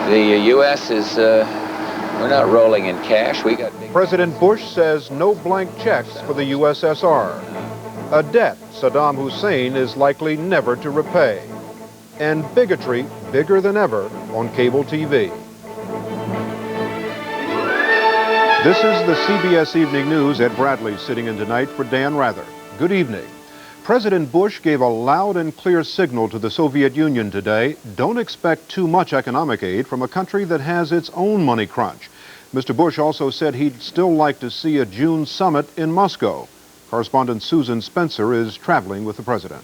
The U.S. is, we're not rolling in cash. We got big... President Bush says no blank checks for the USSR. A debt Saddam Hussein is likely never to repay. And bigotry bigger than ever on cable TV. This is the CBS Evening News. Ed Bradley sitting in tonight for Dan Rather. Good evening. President Bush gave a loud and clear signal to the Soviet Union today. Don't expect too much economic aid from a country that has its own money crunch. Mr. Bush also said he'd still like to see a June summit in Moscow. Correspondent Susan Spencer is traveling with the president.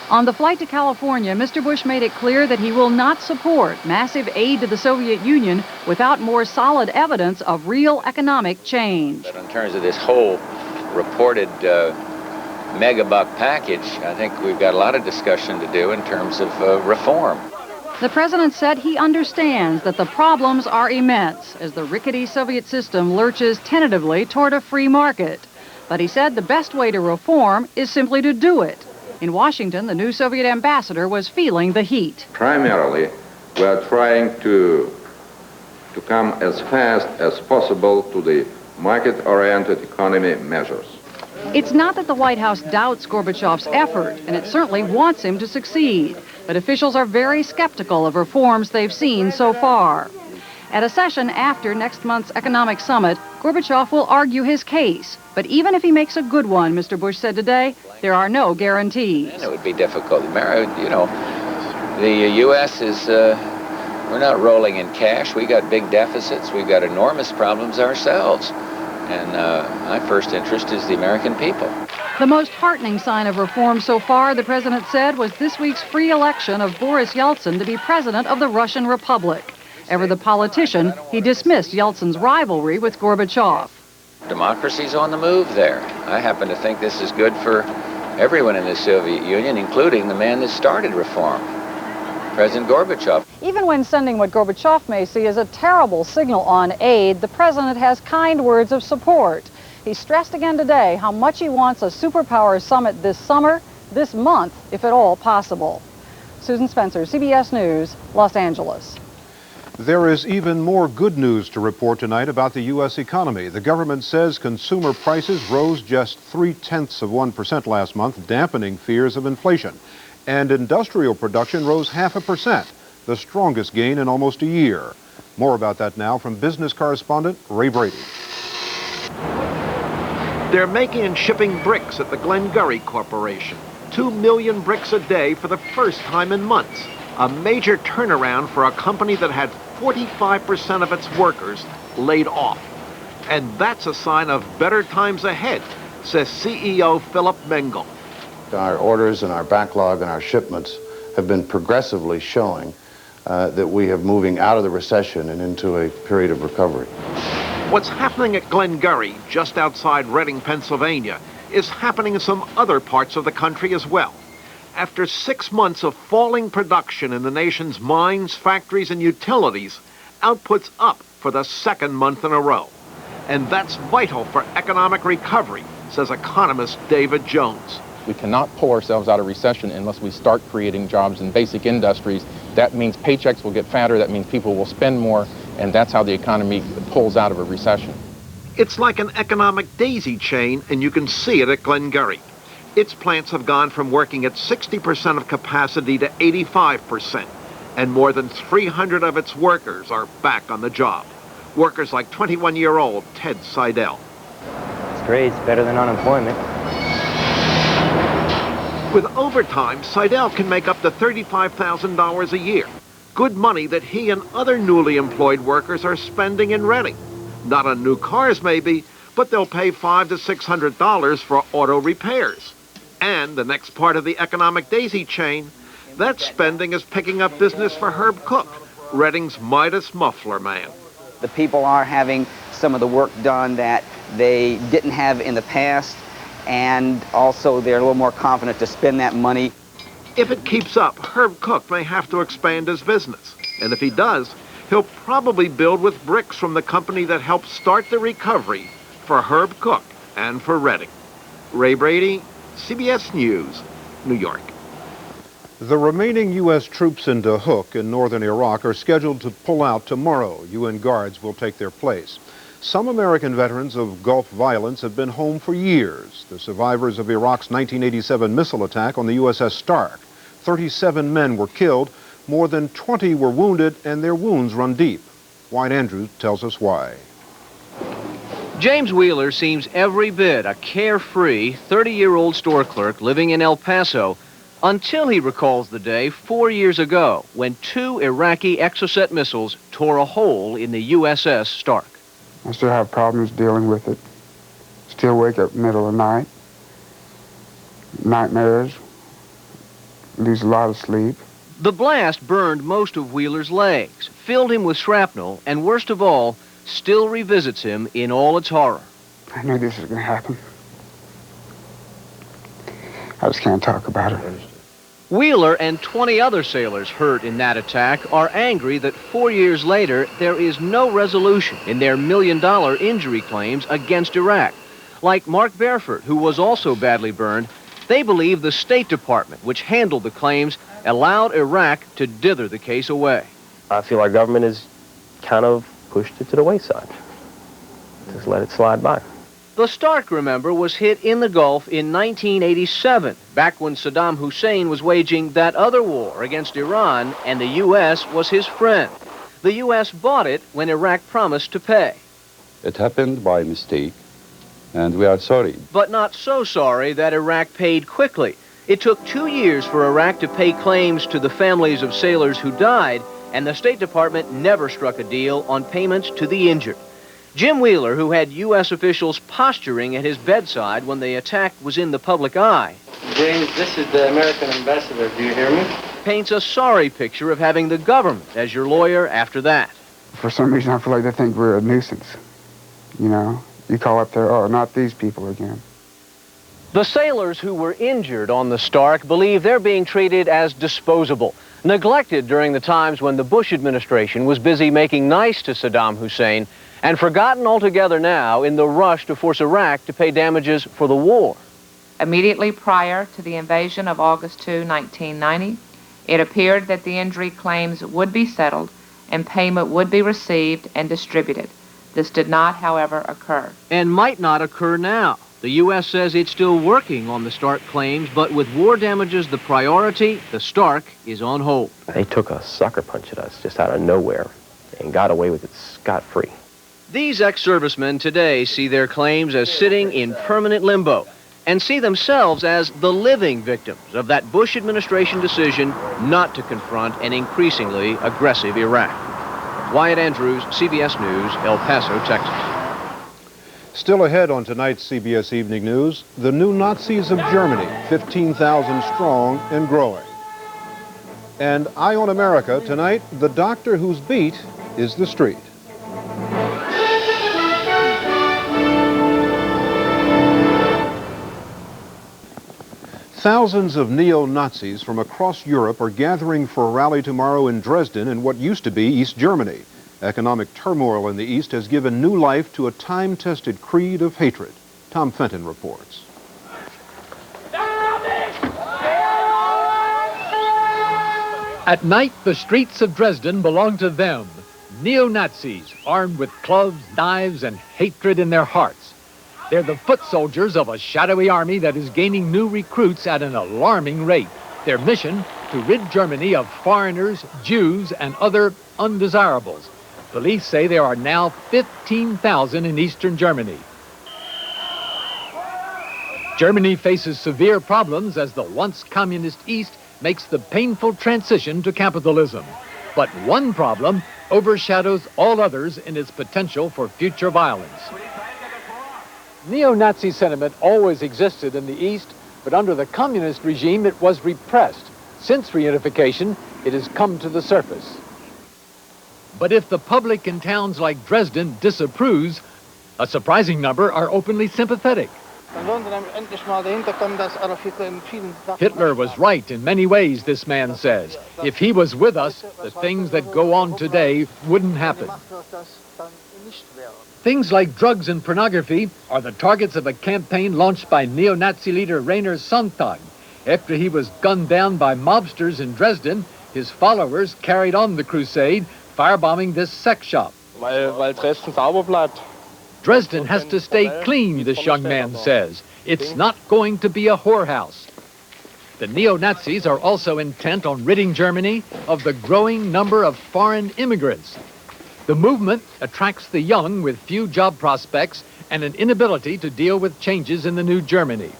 On the flight to California, Mr. Bush made it clear that he will not support massive aid to the Soviet Union without more solid evidence of real economic change. But in terms of this whole reported megabuck package, I think we've got a lot of discussion to do in terms of reform. The president said he understands that the problems are immense as the rickety Soviet system lurches tentatively toward a free market. But he said the best way to reform is simply to do it. In Washington, the new Soviet ambassador was feeling the heat. Primarily, we are trying to come as fast as possible to the market-oriented economy measures. It's not that the White House doubts Gorbachev's effort, and it certainly wants him to succeed. But officials are very skeptical of reforms they've seen so far. At a session after next month's economic summit, Gorbachev will argue his case. But even if he makes a good one, Mr. Bush said today, there are no guarantees. And it would be difficult. You know, the U.S. is, we're not rolling in cash. We got big deficits. We've got enormous problems ourselves. And my first interest is the American people. The most heartening sign of reform so far, the president said, was this week's free election of Boris Yeltsin to be president of the Russian Republic. Ever the politician, he dismissed Yeltsin's rivalry with Gorbachev. Democracy's on the move there. I happen to think this is good for everyone in the Soviet Union, including the man that started reform, President Gorbachev. Even when sending what Gorbachev may see as a terrible signal on aid, the president has kind words of support. He stressed again today how much he wants a superpower summit this summer, this month, if at all possible. Susan Spencer, CBS News, Los Angeles. There is even more good news to report tonight about the U.S. economy. The government says consumer prices rose just 0.3% last month, dampening fears of inflation. And industrial production rose 0.5%, the strongest gain in almost a year. More about that now from business correspondent Ray Brady. They're making and shipping bricks at the Glengarry Corporation. 2 million bricks a day for the first time in months. A major turnaround for a company that had 45% of its workers laid off. And that's a sign of better times ahead, says CEO Philip Mengel. Our orders and our backlog and our shipments have been progressively showing that we are moving out of the recession and into a period of recovery. What's happening at Glengarry, just outside Reading, Pennsylvania, is happening in some other parts of the country as well. After 6 months of falling production in the nation's mines, factories, and utilities, output's up for the second month in a row. And that's vital for economic recovery, says economist David Jones. We cannot pull ourselves out of recession unless we start creating jobs in basic industries. That means paychecks will get fatter, that means people will spend more, and that's how the economy pulls out of a recession. It's like an economic daisy chain, and you can see it at Glengarry. Its plants have gone from working at 60% of capacity to 85%, and more than 300 of its workers are back on the job. Workers like 21-year-old Ted Seidel. It's great, it's better than unemployment. With overtime, Seidel can make up to $35,000 a year. Good money that he and other newly employed workers are spending in Reading. Not on new cars maybe, but they'll pay $500 to $600 for auto repairs. And the next part of the economic daisy chain, that spending is picking up business for Herb Cook, Reading's Midas muffler man. The people are having some of the work done that they didn't have in the past, and also they're a little more confident to spend that money. If it keeps up, Herb Cook may have to expand his business. And if he does, he'll probably build with bricks from the company that helped start the recovery for Herb Cook and for Reading. Ray Brady, CBS News, New York. The remaining U.S. troops in Dahuk in northern Iraq are scheduled to pull out tomorrow. UN guards will take their place. Some American veterans of Gulf violence have been home for years. The survivors of Iraq's 1987 missile attack on the USS Stark. 37 men were killed, more than 20 were wounded, and their wounds run deep. White Andrews tells us why. James Wheeler seems every bit a carefree 30-year-old store clerk living in El Paso until he recalls the day 4 years ago when 2 Iraqi Exocet missiles tore a hole in the USS Stark. I still have problems dealing with it. Still wake up middle of the night. Nightmares. Lose a lot of sleep. The blast burned most of Wheeler's legs, filled him with shrapnel, and worst of all, still revisits him in all its horror. I knew this was going to happen. I just can't talk about it. Wheeler and 20 other sailors hurt in that attack are angry that 4 years later there is no resolution in their million-dollar injury claims against Iraq. Like Mark Bareford, who was also badly burned, they believe the State Department, which handled the claims, allowed Iraq to dither the case away. I feel our government has kind of pushed it to the wayside. Just let it slide by. The Stark, remember, was hit in the Gulf in 1987, back when Saddam Hussein was waging that other war against Iran, and the U.S. was his friend. The U.S. bought it when Iraq promised to pay. It happened by mistake, and we are sorry. But not so sorry that Iraq paid quickly. It took 2 years for Iraq to pay claims to the families of sailors who died, and the State Department never struck a deal on payments to the injured. Jim Wheeler, who had U.S. officials posturing at his bedside when the attack was in the public eye, James, this is the American ambassador. Do you hear me? paints a sorry picture of having the government as your lawyer after that. For some reason, I feel like they think we're a nuisance. You know, you call up there, oh, not these people again. The sailors who were injured on the Stark believe they're being treated as disposable, neglected during the times when the Bush administration was busy making nice to Saddam Hussein, and forgotten altogether now in the rush to force Iraq to pay damages for the war. Immediately prior to the invasion of August 2, 1990, it appeared that the injury claims would be settled and payment would be received and distributed. This did not, however, occur. And might not occur now. The U.S. says it's still working on the Stark claims, but with war damages the priority, the Stark is on hold. They took a sucker punch at us just out of nowhere and got away with it scot-free. These ex-servicemen today see their claims as sitting in permanent limbo and see themselves as the living victims of that Bush administration decision not to confront an increasingly aggressive Iraq. Wyatt Andrews, CBS News, El Paso, Texas. Still ahead on tonight's CBS Evening News, the new Nazis of Germany, 15,000 strong and growing. And Eye on America tonight, the doctor whose beat is the street. Thousands of neo-Nazis from across Europe are gathering for a rally tomorrow in Dresden in what used to be East Germany. Economic turmoil in the East has given new life to a time-tested creed of hatred. Tom Fenton reports. At night, the streets of Dresden belong to them, neo-Nazis, armed with clubs, knives, and hatred in their hearts. They're the foot soldiers of a shadowy army that is gaining new recruits at an alarming rate. Their mission, to rid Germany of foreigners, Jews, and other undesirables. Police say there are now 15,000 in eastern Germany. Germany faces severe problems as the once communist East makes the painful transition to capitalism. But one problem overshadows all others in its potential for future violence. Neo-Nazi sentiment always existed in the East, but under the communist regime it was repressed. Since reunification, it has come to the surface. But if the public in towns like Dresden disapproves, a surprising number are openly sympathetic. Hitler was right in many ways, this man says. If he was with us, the things that go on today wouldn't happen. Things like drugs and pornography are the targets of a campaign launched by neo-Nazi leader Rainer Sonntag. After he was gunned down by mobsters in Dresden, his followers carried on the crusade, firebombing this sex shop. Weil Dresden sauber bleibt. Dresden has to stay clean, this young man says. It's not going to be a whorehouse. The neo-Nazis are also intent on ridding Germany of the growing number of foreign immigrants. The movement attracts the young with few job prospects and an inability to deal with changes in the new Germany.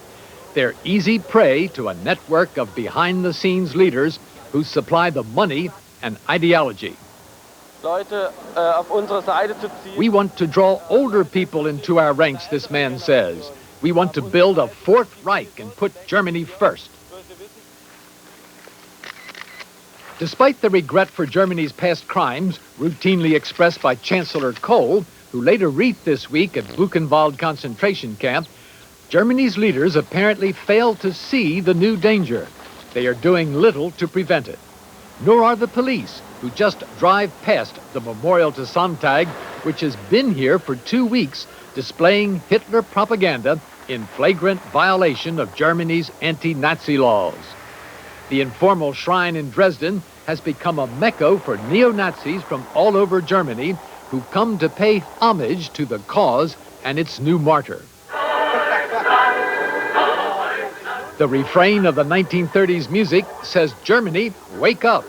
They're easy prey to a network of behind-the-scenes leaders who supply the money and ideology. We want to draw older people into our ranks, this man says. We want to build a Fourth Reich and put Germany first. Despite the regret for Germany's past crimes, routinely expressed by Chancellor Kohl, who laid a wreath this week at Buchenwald concentration camp, Germany's leaders apparently failed to see the new danger. They are doing little to prevent it. Nor are the police, who just drive past the memorial to Sonntag, which has been here for 2 weeks, displaying Hitler propaganda in flagrant violation of Germany's anti-Nazi laws. The informal shrine in Dresden has become a mecca for neo-Nazis from all over Germany who come to pay homage to the cause and its new martyr. The refrain of the 1930s music says, "Germany, wake up."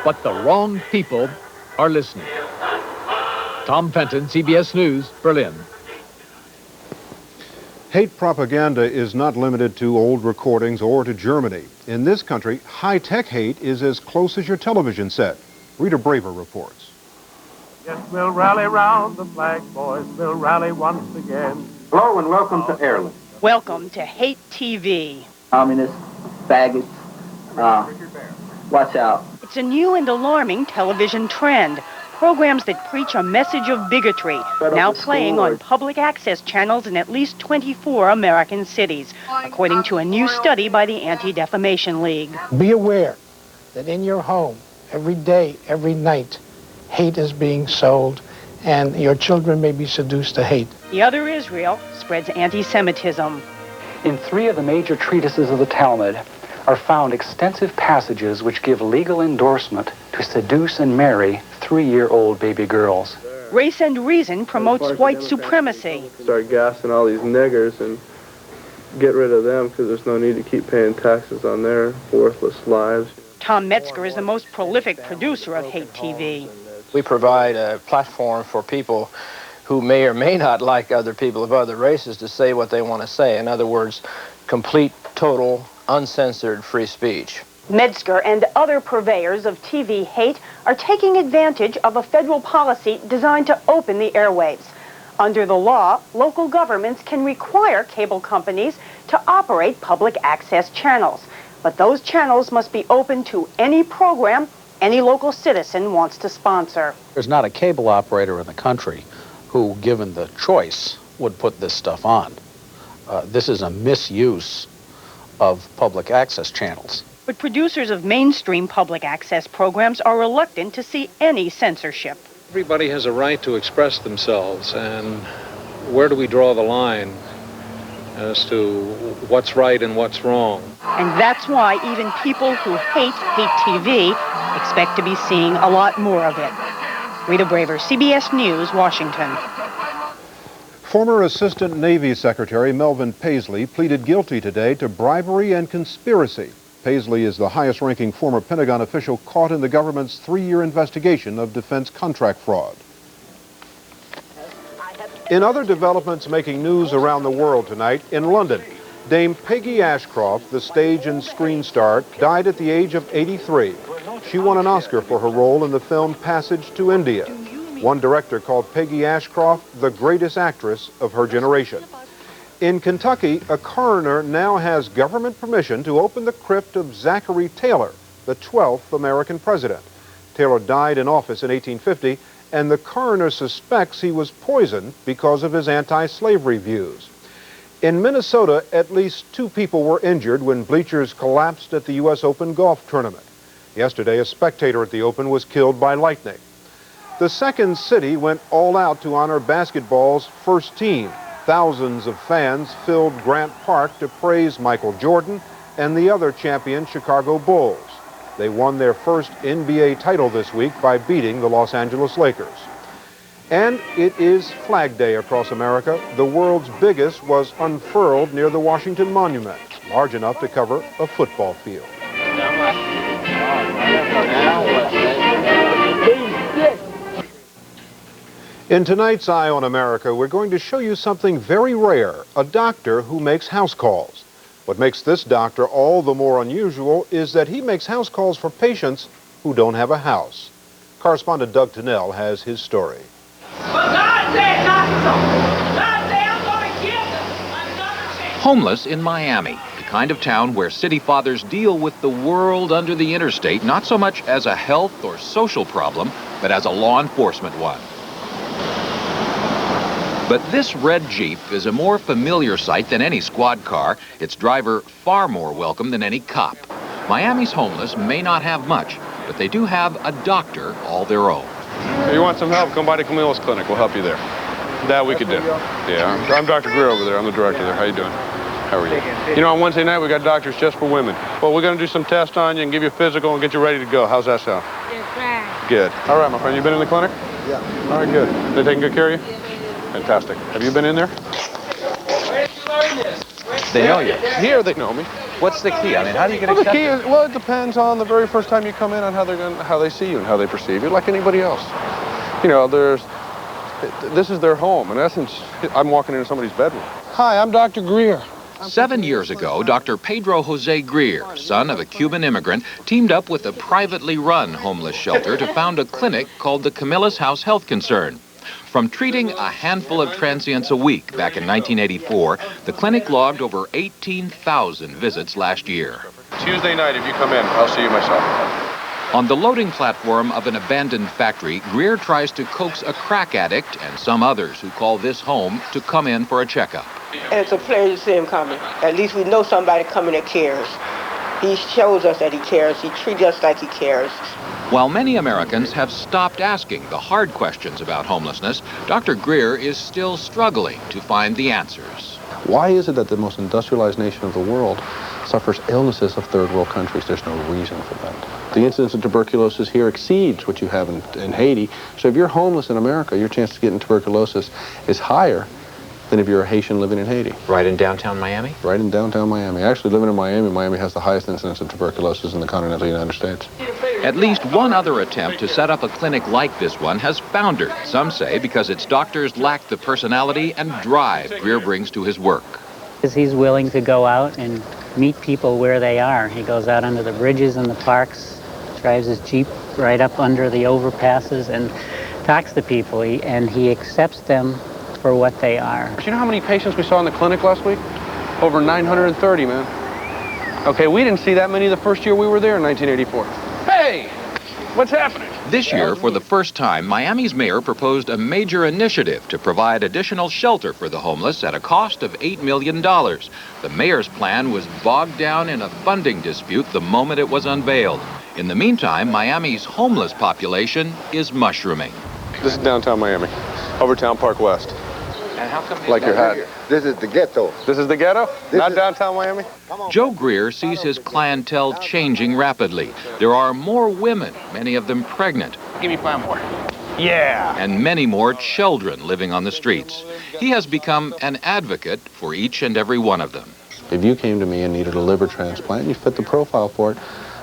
But the wrong people are listening. Tom Fenton, CBS News, Berlin. Hate propaganda is not limited to old recordings or to Germany. In this country, high-tech hate is as close as your television set. Rita Braver reports. Yes, we'll rally round the flag, boys. We'll rally once again. Hello and welcome to Ireland. Welcome to Hate TV. Communists, faggots, watch out. It's a new and alarming television trend. Programs that preach a message of bigotry, now playing on public access channels in at least 24 American cities, according to a new study by the Anti-Defamation League. Be aware that in your home, every day, every night, hate is being sold, and your children may be seduced to hate. The Other Israel spreads anti-Semitism. In 3 of the major treatises of the Talmud are found extensive passages which give legal endorsement to seduce and marry 3-year-old baby girls. Race and Reason promotes white supremacy. Start gassing all these niggers and get rid of them because there's no need to keep paying taxes on their worthless lives. Tom Metzger is the most prolific producer of Hate TV. We provide a platform for people who may or may not like other people of other races to say what they want to say. In other words, complete, total, uncensored free speech. Metzger and other purveyors of TV hate are taking advantage of a federal policy designed to open the airwaves. Under the law, local governments can require cable companies to operate public access channels. But those channels must be open to any program any local citizen wants to sponsor. There's not a cable operator in the country who, given the choice, would put this stuff on. This is a misuse of public access channels. But producers of mainstream public access programs are reluctant to see any censorship. Everybody has a right to express themselves, and where do we draw the line as to what's right and what's wrong? And that's why even people who hate TV expect to be seeing a lot more of it. Rita Braver, CBS News, Washington. Former Assistant Navy Secretary Melvin Paisley pleaded guilty today to bribery and conspiracy. Paisley is the highest-ranking former Pentagon official caught in the government's 3-year investigation of defense contract fraud. In other developments making news around the world tonight, in London, Dame Peggy Ashcroft, the stage and screen star, died at the age of 83. She won an Oscar for her role in the film Passage to India. One director called Peggy Ashcroft the greatest actress of her generation. In Kentucky, a coroner now has government permission to open the crypt of Zachary Taylor, the 12th American president. Taylor died in office in 1850, and the coroner suspects he was poisoned because of his anti-slavery views. In Minnesota, at least 2 people were injured when bleachers collapsed at the U.S. Open golf tournament. Yesterday, a spectator at the Open was killed by lightning. The second city went all out to honor basketball's first team. Thousands of fans filled Grant Park to praise Michael Jordan and the other champion Chicago Bulls. They won their first NBA title this week by beating the Los Angeles Lakers. And it is Flag Day across America. The world's biggest was unfurled near the Washington Monument, large enough to cover a football field. In tonight's Eye on America, we're going to show you something very rare, a doctor who makes house calls. What makes this doctor all the more unusual is that he makes house calls for patients who don't have a house. Correspondent Doug Tennell has his story. Homeless in Miami, the kind of town where city fathers deal with the world under the interstate, not so much as a health or social problem, but as a law enforcement one. But this red Jeep is a more familiar sight than any squad car, its driver far more welcome than any cop. Miami's homeless may not have much, but they do have a doctor all their own. If you want some help, come by the Camillus Clinic. We'll help you there. That we could do. Yeah, I'm Dr. Greer over there. I'm the director there. How you doing? How are you? You know, on Wednesday night, we got doctors just for women. Well, we're going to do some tests on you and give you a physical and get you ready to go. How's that sound? That's right. Good. All right, my friend. You been in the clinic? Yeah. All right, good. They taking good care of you? Fantastic. Have you been in there? Where did you learn this? They know you. Here, they know me. What's the key? I mean, how do you get accepted? accepted? The key is, well, it depends on the very first time you come in on how they see you and how they perceive you, like anybody else. You know, this is their home. In essence, I'm walking into somebody's bedroom. Hi, I'm Dr. Greer. 7 years ago, Dr. Pedro Jose Greer, son of a Cuban immigrant, teamed up with a privately run homeless shelter to found a clinic called the Camillus House Health Concern. From treating a handful of transients a week back in 1984, the clinic logged over 18,000 visits last year. Tuesday night, if you come in, I'll see you myself. On the loading platform of an abandoned factory, Greer tries to coax a crack addict and some others who call this home to come in for a checkup. And it's a pleasure to see him coming. At least we know somebody coming that cares. He shows us that he cares. He treats us like he cares. While many Americans have stopped asking the hard questions about homelessness, Dr. Greer is still struggling to find the answers. Why is it that the most industrialized nation of the world suffers illnesses of third world countries? There's no reason for that. The incidence of tuberculosis here exceeds what you have in Haiti. So if you're homeless in America, your chance of getting tuberculosis is higher than if you're a Haitian living in Haiti. Right in downtown Miami? Right in downtown Miami. Actually, living in Miami, Miami has the highest incidence of tuberculosis in the continental United States. At least one other attempt to set up a clinic like this one has foundered, some say because its doctors lack the personality and drive Greer brings to his work. He's willing to go out and meet people where they are. He goes out under the bridges and the parks, drives his Jeep right up under the overpasses and talks to people, and he accepts them for what they are. Do you know how many patients we saw in the clinic last week? Over 930, man. Okay, we didn't see that many the first year we were there in 1984. Hey, what's happening? This year, for the first time, Miami's mayor proposed a major initiative to provide additional shelter for the homeless at a cost of $8 million. The mayor's plan was bogged down in a funding dispute the moment it was unveiled. In the meantime, Miami's homeless population is mushrooming. This is downtown Miami, over Town Park West. And how come like your hat? This is the ghetto. This is the ghetto? Not downtown Miami? Joe Greer sees his clientele changing rapidly. There are more women, many of them pregnant. Give me 5 more. Yeah. And many more children living on the streets. He has become an advocate for each and every one of them. If you came to me and needed a liver transplant and you fit the profile for it,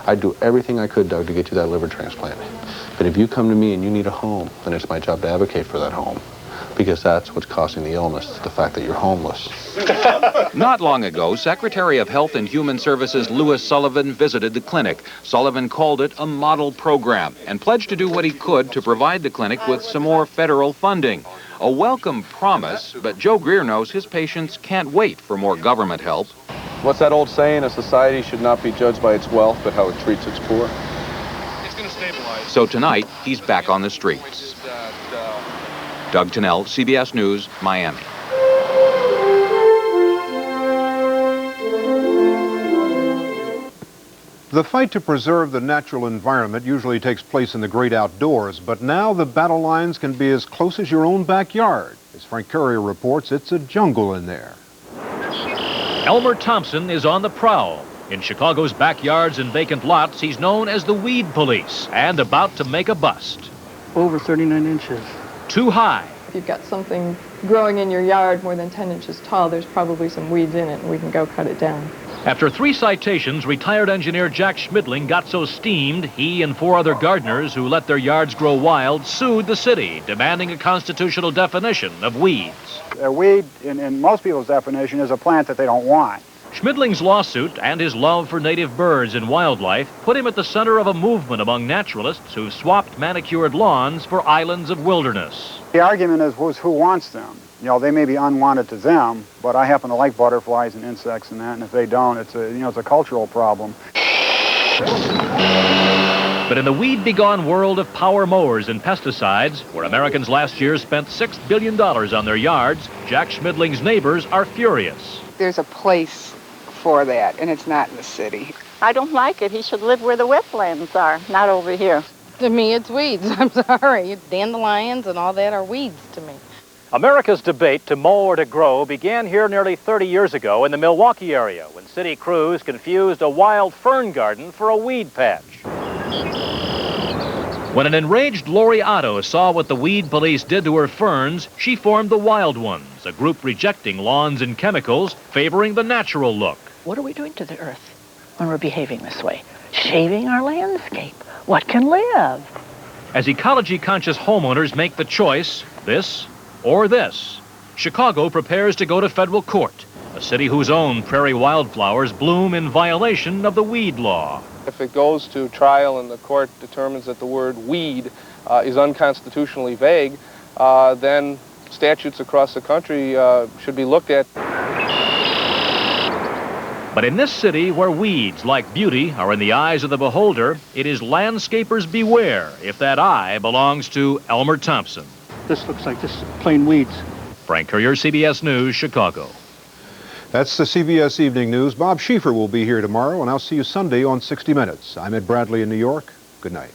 I'd do everything I could, Doug, to get you that liver transplant. But if you come to me and you need a home, then it's my job to advocate for that home. Because that's what's causing the illness, the fact that you're homeless. Not long ago, Secretary of Health and Human Services Louis Sullivan visited the clinic. Sullivan called it a model program and pledged to do what he could to provide the clinic with some more federal funding. A welcome promise, but Joe Greer knows his patients can't wait for more government help. What's that old saying? A society should not be judged by its wealth, but how it treats its poor. It's going to stabilize. So tonight, he's back on the streets. Doug Tennell, CBS News, Miami. The fight to preserve the natural environment usually takes place in the great outdoors, but now the battle lines can be as close as your own backyard. As Frank Courier reports, it's a jungle in there. Elmer Thompson is on the prowl. In Chicago's backyards and vacant lots, he's known as the weed police and about to make a bust. Over 39 inches. Too high. If you've got something growing in your yard more than 10 inches tall, there's probably some weeds in it, and we can go cut it down. After 3 citations, retired engineer Jack Schmidling got so steamed, he and 4 other gardeners who let their yards grow wild sued the city, demanding a constitutional definition of weeds. A weed, in most people's definition, is a plant that they don't want. Schmidling's lawsuit and his love for native birds and wildlife put him at the center of a movement among naturalists who've swapped manicured lawns for islands of wilderness. The argument is who wants them. You know, they may be unwanted to them, but I happen to like butterflies and insects and that, and if they don't, it's a cultural problem. But in the weed-begone world of power mowers and pesticides, where Americans last year spent $6 billion on their yards, Jack Schmidling's neighbors are furious. There's a place for that, and it's not in the city. I don't like it. He should live where the wetlands are, not over here. To me, it's weeds. I'm sorry. Dandelions and all that are weeds to me. America's debate to mow or to grow began here nearly 30 years ago in the Milwaukee area when city crews confused a wild fern garden for a weed patch. When an enraged Lori Otto saw what the weed police did to her ferns, she formed the Wild Ones, a group rejecting lawns and chemicals, favoring the natural look. What are we doing to the earth when we're behaving this way? Shaving our landscape. What can live? As ecology-conscious homeowners make the choice, this or this, Chicago prepares to go to federal court, a city whose own prairie wildflowers bloom in violation of the weed law. If it goes to trial and the court determines that the word weed is unconstitutionally vague, then statutes across the country should be looked at. But in this city where weeds, like beauty, are in the eyes of the beholder, it is landscapers beware if that eye belongs to Elmer Thompson. This looks like just plain weeds. Frank Courier, CBS News, Chicago. That's the CBS Evening News. Bob Schieffer will be here tomorrow, and I'll see you Sunday on 60 Minutes. I'm Ed Bradley in New York. Good night.